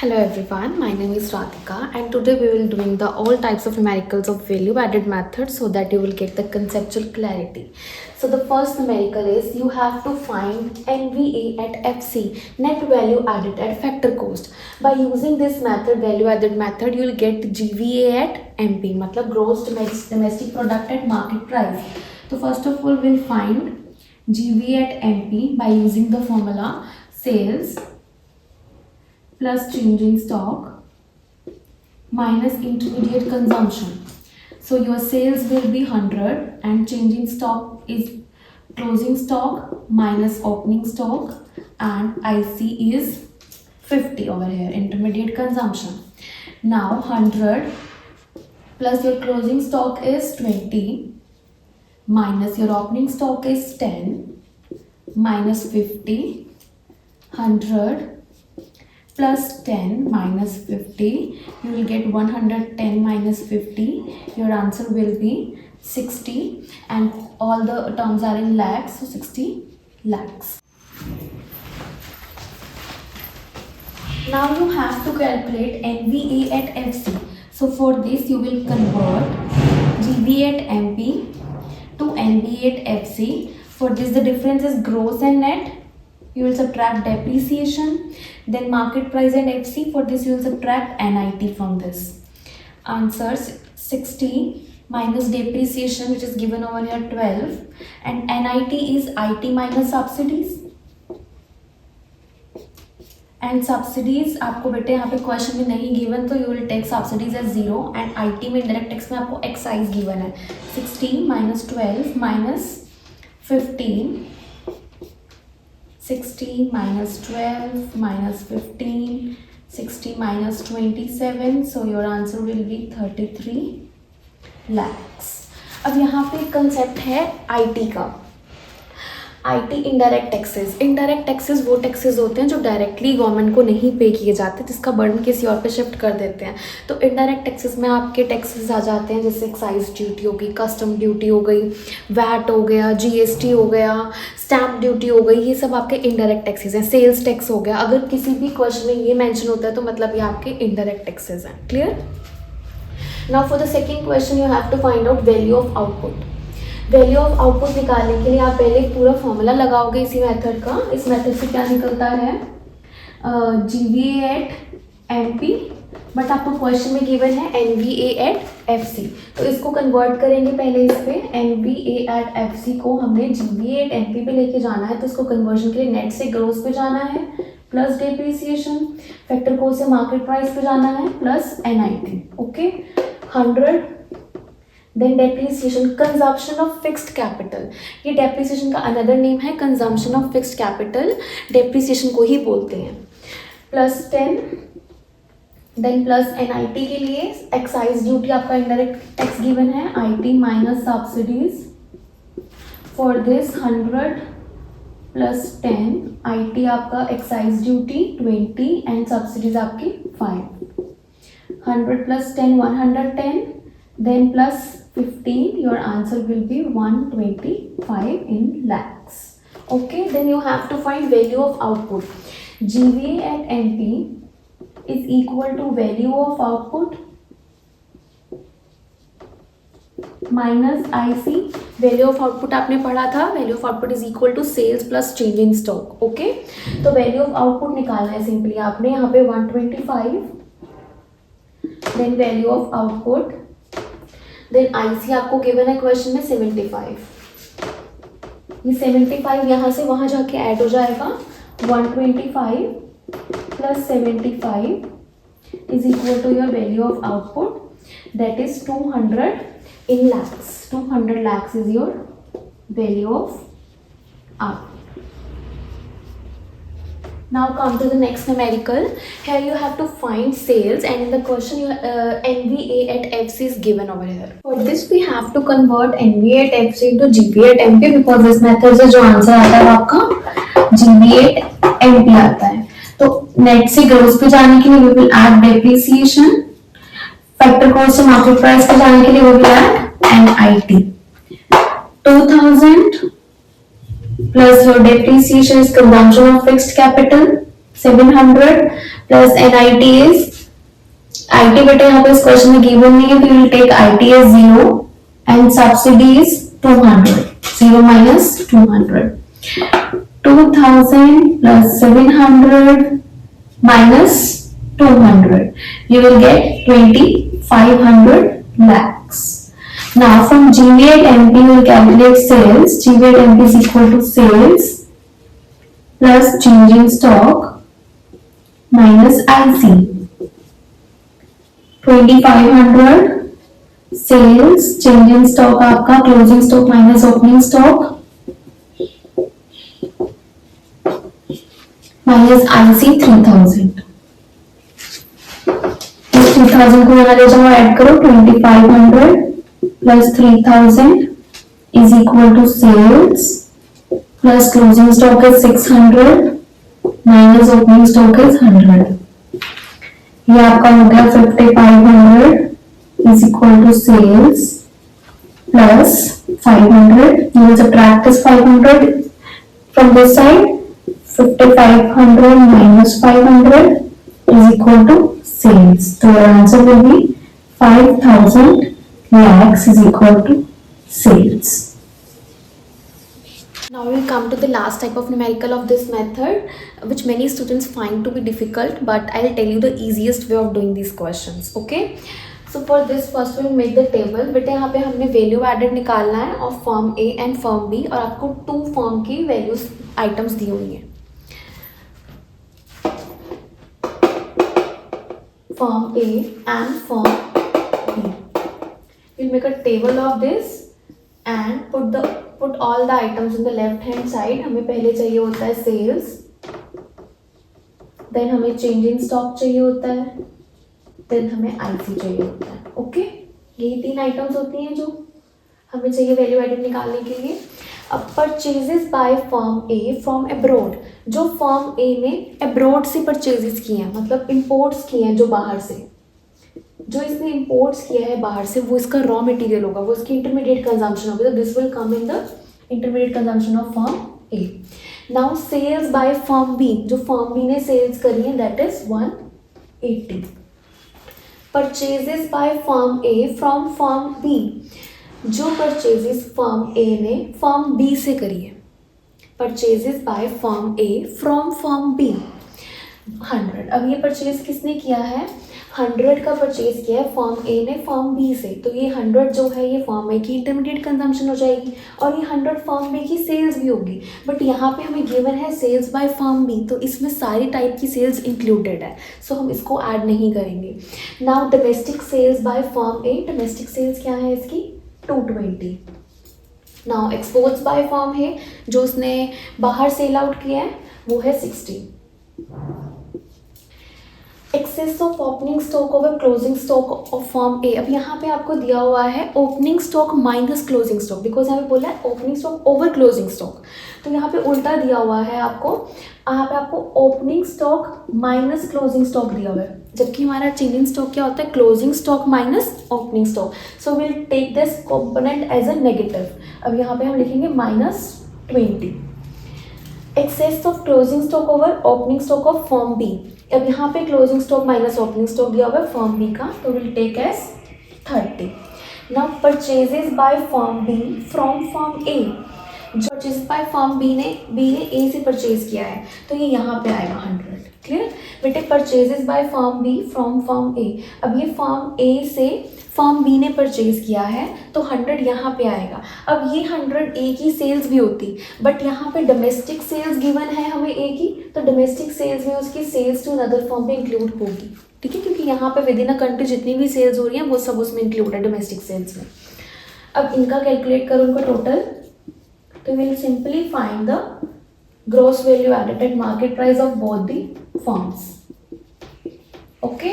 Hello everyone, my name is Radhika and today we will doing the all types of numericals of value added method so that you will get the conceptual clarity. So the first numerical is you have to find NVA at FC, net value added at factor cost. By using this method, value added method, you will get GVA at MP, मतलब gross domestic product at market price. So first of all we'll find GVA at MP by using the formula sales plus change in stock minus intermediate consumption. So your sales will be 100 and change in stock is closing stock minus opening stock and IC is 50 over here, intermediate consumption. Now 100 plus your closing stock is 20 minus your opening stock is 10 minus 50, 100 plus 10 minus 50, you will get 110 minus 50, your answer will be 60 and all the terms are in lakhs, so 60 lakhs. Now you have to calculate NVA at FC. So for this you will convert GVA at MP to NVA at FC. For this the difference is gross and net. You will subtract depreciation, then market price and FC. For this you will subtract NIT from this. Answers 60 minus depreciation which is given over here 12 and NIT is IT minus subsidies. And subsidies आपको बेटे यहाँ पे question में नहीं given तो you will take subsidies as 0 and IT में indirect tax में आपको एक्साइज गिवन है 16 minus 12 minus 15 60 minus 12 minus 15, 60 minus 27, so your answer will be 33 lakhs. अब यहाँ पे कंसेप्ट है IT का. IT indirect taxes. Indirect taxes वो टैक्सेस होते हैं जो डायरेक्टली गवर्नमेंट को नहीं पे किए जाते, जिसका बर्डन किसी और पे शिफ्ट कर देते हैं. तो इनडायरेक्ट टैक्सेस में आपके टैक्सेस आ जाते हैं जैसे एक्साइज ड्यूटी हो गई, कस्टम ड्यूटी हो गई, वैट हो गया, GST हो गया, स्टैम्प ड्यूटी हो गई, ये सब आपके इनडायरेक्ट टैक्सेस हैं. सेल्स टैक्स हो गया. अगर किसी भी क्वेश्चन में ये मेंशन होता है तो मतलब ये आपके इनडायरेक्ट टैक्सेस हैं. Clear? Now for the second question you have to find out value of output. Value of output निकालने के लिए आप पहले एक पूरा फॉर्मूला लगाओगे इसी मेथड का. इस मेथड से क्या निकलता है GVA एट MP, बट आपको क्वेश्चन में गिवन है NVA एट FC. तो इसको कन्वर्ट करेंगे पहले इस पे. NVA एट FC को हमने GVA एट MP पे लेके जाना है, तो इसको कन्वर्जन के लिए नेट से ग्रोस पे जाना है प्लस डेप्रिसिएशन, फैक्टर कोड से मार्केट प्राइस पे जाना है plus NIT. Okay, 100 then depreciation, consumption of fixed capital. ये डेप्रिसिएशन का अनदर नेम है, consumption of fixed capital depreciation को ही बोलते हैं. प्लस 10 देन प्लस NIT के लिए एक्साइज ड्यूटी आपका इनडायरेक्ट टैक्स गिवन है IT minus subsidies. For this 100 plus 10 IT आपका एक्साइज ड्यूटी 20 एंड सब्सिडीज आपकी 5. 100 plus 10 110 then plus 15, your answer will be 125 in lakhs. Okay, then you have to find value of output. GVA at MP is equal to value of output minus IC. value of output आपने पढ़ा था, value of output is equal to sales plus change in stock. Okay, तो value of output निकालना है simply आपने यहाँ पे 125 then value of output then IC आपको गिवन है क्वेश्चन में 75. ये 75 यहाँ से वहाँ जाके ऐड हो जाएगा. 125 plus 75 is equal to your value of output that is 200 in lakhs. 200 lakhs is your value of output. Now come to the next numerical. Here you have to find sales and in the question NVA at FC is given over here. For this we have to convert NVA at FC into GVA at MP because this method से जो answer आता है आपका GVA at MP आता है. तो net से gross पे जाने के लिए we will add depreciation. Factor cost से मार्केट प्राइस पे जाने के लिए we will add NIT. 2000 plus your depreciation is consumption of fixed capital 700 plus NIT is, IT बेटा यहाँ पे इस क्वेश्चन में गिवन नहीं है, तो you will take IT as 0 and subsidy is 200. 0 minus 200. 2000 plus 700 minus 200. You will get 2500 lakhs. Now from GV at MP we will calculate sales. GV at MP is equal to sales plus changing stock minus IC. 2500 sales, changing stock आपका, closing stock minus opening stock minus IC 3000. 3000 को यहाँ ले जाओ, add करो. 2500 plus 3000 is equal to sales plus closing stock is 600 minus opening stock is 100. ये आपका हो गया 5500 is equal to sales plus 500. You will subtract this 500 from this side. 5500 minus 500 is equal to sales. So your answer will be 5000 lakhs is equal to sales. Now we will come to the last type of numerical of this method, which many students find to be difficult, but I will tell you the easiest way of doing these questions. Okay. So for this first we will make the table. बेटे यहाँ पे हमने value added निकालना है और firm A and firm B, और आपको 2 firm की वैल्यूज आइटम्स दी हुई हैं. Firm A and firm B. We'll make a table of this and put all the items in the left hand side. हमें पहले चाहिए होता है सेल्स, देन हमें चेंजिंग स्टॉक चाहिए होता है, देन हमें आईसी चाहिए होता है. ओके, यही 3 आइटम्स होती हैं जो हमें चाहिए वैल्यू एडेड निकालने के लिए. अब purchases by firm A from abroad, जो फर्म ए ने अब्रॉड से परचेजेस किए हैं, मतलब इंपोर्ट्स किए हैं, जो बाहर से, जो इसने इंपोर्ट्स किया है बाहर से, वो इसका रॉ मटेरियल होगा, वो इसकी इंटरमीडिएट कंजम्पशन होगी. तो this will come in the intermediate consumption of firm A. Now sales by firm B, जो फर्म बी ने सेल्स करी है, that is 180. Purchases by firm A from firm B, जो परचेजेस फर्म ए ने firm B से करी है. Purchases by firm A from firm B 100. अब ये परचेज किसने किया है? 100 का परचेज किया है फर्म ए ने फर्म बी से. तो ये 100 जो है ये फर्म ए की इंटरमीडिएट कंजम्पशन हो जाएगी, और ये 100 फर्म बी की सेल्स भी होगी. बट यहाँ पे हमें गिवन है सेल्स बाय फर्म बी, तो इसमें सारी टाइप की सेल्स इंक्लूडेड है, सो हम इसको ऐड नहीं करेंगे. Now domestic sales by firm A, domestic sales क्या है इसकी? 220. Now exports by firm A, जो उसने बाहर सेल आउट किया है, वो है 60. Excess of opening stock over closing stock of firm A. अब यहाँ पे आपको दिया हुआ है opening stock minus closing stock, because यहाँ पे बोला है opening stock over closing stock, तो यहाँ पे उल्टा दिया हुआ है आपको. यहाँ पे आपको opening stock minus closing stock दिया हुआ है, जबकि हमारा चेंजिंग स्टॉक क्या होता है? Closing stock minus opening stock. So will take this component as a negative. अब यहाँ पे हम लिखेंगे -20. Excess of closing stock over opening stock of firm B. अब यहाँ पे closing stock minus opening stock दिया हुआ है फर्म बी का, तो will take as 30. Now purchases by firm B from firm A, जो परचेज बाय फर्म बी ने ए से परचेज किया है, तो ये यहाँ पे आएगा 100. क्लियर बेटे? Purchases by firm B from firm A. अब ये फर्म ए से फर्म बी ने परचेज किया है, तो 100 यहाँ पे आएगा. अब ये 100 ए की सेल्स भी होती, बट यहाँ पे डोमेस्टिक सेल्स गिवन है हमें ए की, तो डोमेस्टिक सेल्स में उसकी सेल्स टू अनदर फर्म पे इंक्लूड होगी. ठीक है, क्योंकि यहाँ पे विद इन अ कंट्री जितनी भी सेल्स हो रही हैं वो सब उसमें इंक्लूड है डोमेस्टिक सेल्स में. अब इनका कैलकुलेट करो उनका टोटल, तो will simply find the gross value added at market price of both the firms. Okay,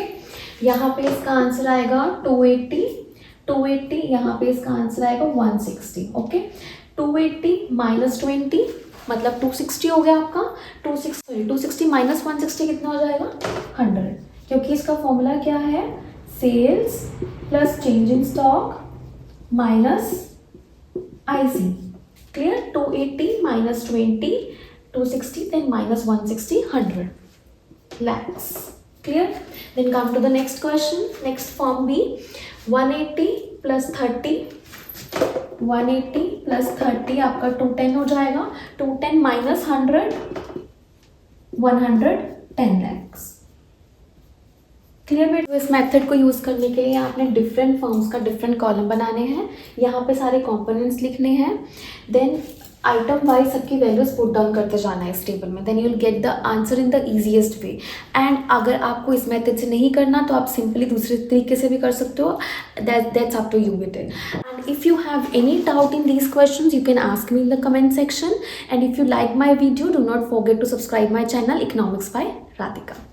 यहाँ पे इसका आंसर आएगा 280. यहाँ पे इसका आंसर आएगा 160. ओके, 280 माइनस 20 मतलब 260 हो गया आपका. 260 माइनस 160 कितना हो जाएगा? 100, क्योंकि इसका फॉर्मूला क्या है? Sales plus change in stock minus IC. Clear? 280 minus 20 260, then minus 160 100. lakhs. Clear? Then come to the next question. Next form B, 180 plus 30. 180 plus 30 आपका 210 हो जाएगा. 210 minus 100, 110 lakhs. क्लियर बेटा? इस मेथड को यूज़ करने के लिए आपने डिफरेंट फॉर्म्स का डिफरेंट कॉलम बनाने हैं. यहाँ पे सारे कंपोनेंट्स लिखने हैं. देन आइटम वाइज सबकी वैल्यूज पुट डाउन करते जाना है इस टेबल में. Then you will get the answer in the easiest way. And अगर आपको इस मेथड से नहीं करना तो आप सिंपली दूसरे तरीके से भी कर सकते हो. That's up to you with it. And if you have any doubt in these questions you can ask me in the comment section. And if you like my video do not forget to subscribe my channel economics by Radhika.